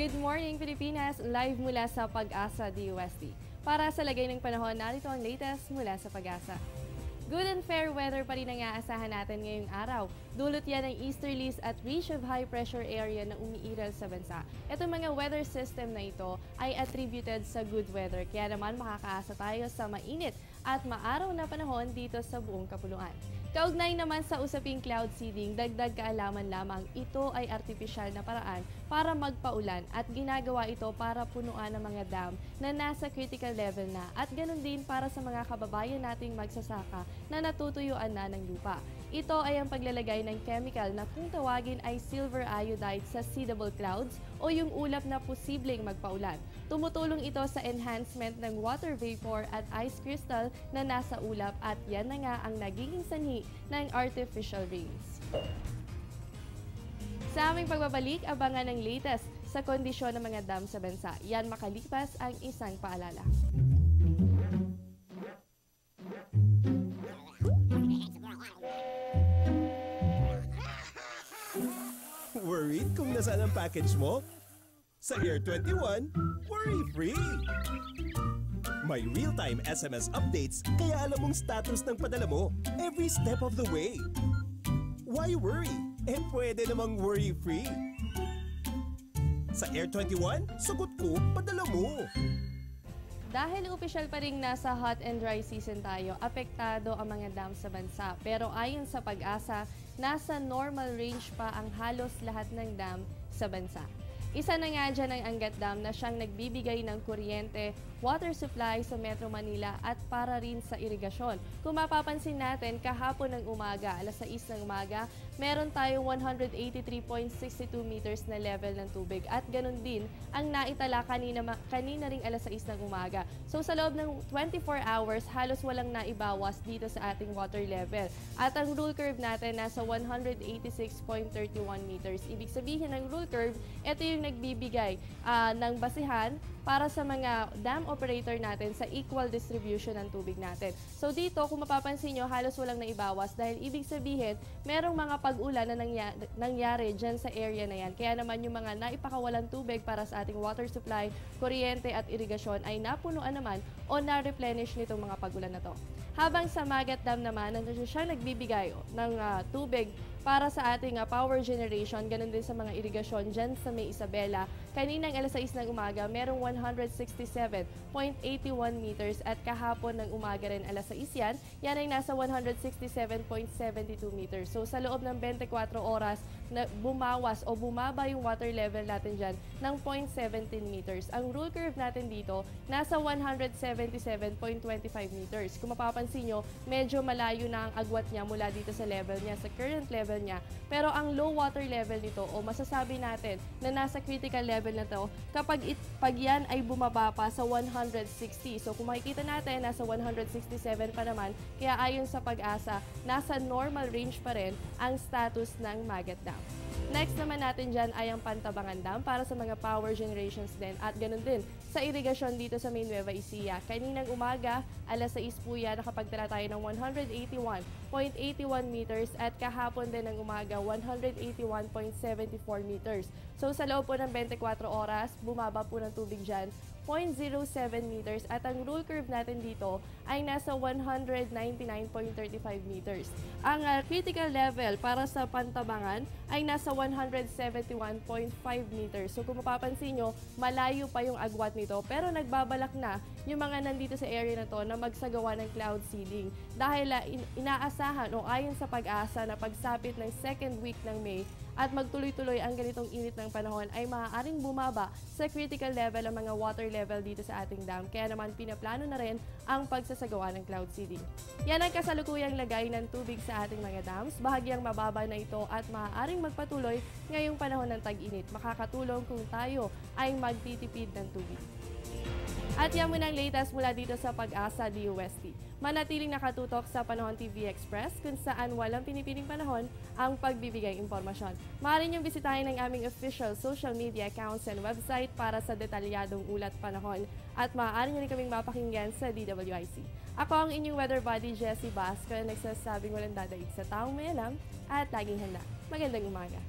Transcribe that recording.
Good morning, Pilipinas! Live mula sa Pag-asa DUST. Para sa lagay ng panahon, narito ang latest mula sa Pag-asa. Good and fair weather pa rin ang aasahan natin ngayong araw. Dulot yan ng easterlies at reach of high pressure area na umiiral sa bansa. Itong mga weather system na ito ay attributed sa good weather. Kaya naman makakaasa tayo sa mainit at maaraw na panahon dito sa buong kapuluan. Kaugnay naman sa usaping cloud seeding, dagdag kaalaman lamang ito ay artificial na paraan para magpaulan at ginagawa ito para punuan ang mga dam na nasa critical level na at ganun din para sa mga kababayan nating magsasaka na natutuyuan na ng lupa. Ito ay ang paglalagay ng chemical na kung tawagin ay silver iodide sa seedable clouds o yung ulap na posibleng magpaulan. Tumutulong ito sa enhancement ng water vapor at ice crystal na nasa ulap at yan na nga ang nagiging sanhi ng artificial rains. Sa aming pagbabalik, abangan ang latest sa kondisyon ng mga dam sa bansa. Yan makalipas ang isang paalala. Worried kung nasaan ang package mo? Sa Air 21, worry-free! May real-time SMS updates kaya alam mong status ng padala mo every step of the way. Why worry? Pwede namang worry-free. Sa Air 21, sagot ko, padala mo. Dahil opisyal pa rin nasa hot and dry season tayo, apektado ang mga dam sa bansa. Pero ayon sa Pag-asa, nasa normal range pa ang halos lahat ng dam sa bansa. Isa na nga dyan ang Angat Dam na siyang nagbibigay ng kuryente, water supply sa Metro Manila at para rin sa irigasyon. Kung mapapansin natin, kahapon ng umaga, alas 6 ng umaga, meron tayong 183.62 meters na level ng tubig at ganun din ang naitala kanina ring alas 6 ng umaga. So sa loob ng 24 hours, halos walang naibawas dito sa ating water level. At ang rule curve natin nasa 186.31 meters. Ibig sabihin ng rule curve, ito yung nagbibigay ng basihan para sa mga dam operator natin sa equal distribution ng tubig natin. So dito, kung mapapansin nyo, halos walang naibawas dahil ibig sabihin, merong mga pag-ulan na nangyari dyan sa area na yan. Kaya naman yung mga naipakawalan tubig para sa ating water supply, kuryente at irigasyon ay napunuan naman o na-replenish nitong mga pag-ulan na to. Habang sa Magat Dam naman, nandiyan siyang nagbibigay ng tubig para sa ating power generation, ganun din sa mga irigasyon dyan sa May Isabela. Kaninang alas 6 ng umaga, merong 167.81 meters at kahapon ng umaga rin alas 6 yan ay nasa 167.72 meters. So sa loob ng 24 oras, na bumawas o bumaba yung water level natin dyan ng 0.17 meters. Ang rule curve natin dito, nasa 177.25 meters. Kung mapapansin nyo, medyo malayo na ang agwat niya mula dito sa level niya, sa current level niya. Pero ang low water level nito o masasabi natin na nasa critical level na to kapag pag yan ay bumaba pa sa 160. So kung makikita natin, nasa 167 pa naman. Kaya ayon sa Pag-asa, nasa normal range pa rin ang status ng Magat Dam. Next naman natin dyan ay ang Pantabangan Dam para sa mga power generations din at ganun din sa irigasyon dito sa May Nueva Ecija. Kaninang umaga, alas 6 po yan, nakapagtala tayo ng 181.81 meters at kahapon din ng umaga, 181.74 meters. So sa loob po ng 24 oras, bumaba po ng tubig dyan, 0.07 meters at ang rule curve natin dito ay nasa 199.35 meters. Ang critical level para sa Pantabangan ay nasa 171.5 meters. So kung mapapansin nyo, malayo pa yung agwat nito pero nagbabalak na yung mga nandito sa area na to na magsagawa ng cloud seeding. Dahil inaasahan o ayon sa Pag-asa na pagsapit ng second week ng May at magtuloy-tuloy ang ganitong init ng panahon ay maaaring bumaba sa critical level ang mga water level dito sa ating dam. Kaya naman pinaplano na rin ang pagsasagawa ng cloud seeding. Yan ang kasalukuyang lagay ng tubig sa ating mga dams. Bahagyang mababa na ito at maaaring magpatuloy ngayong panahon ng tag-init. Makakatulong kung tayo ay magtitipid ng tubig. At yan muna ang latest mula dito sa Pag-asa DUST. Manatiling nakatutok sa Panahon TV Express kung saan walang pinipiling panahon ang pagbibigay impormasyon. Maaari niyong bisitahin ang aming official social media accounts and website para sa detalyadong ulat panahon at maaari niyo rin kaming mapakinggan sa DWIC. Ako ang inyong weather buddy Jessie Basco na nagsasabing walang dadaig sa taong may alam at laging handa. Magandang umaga!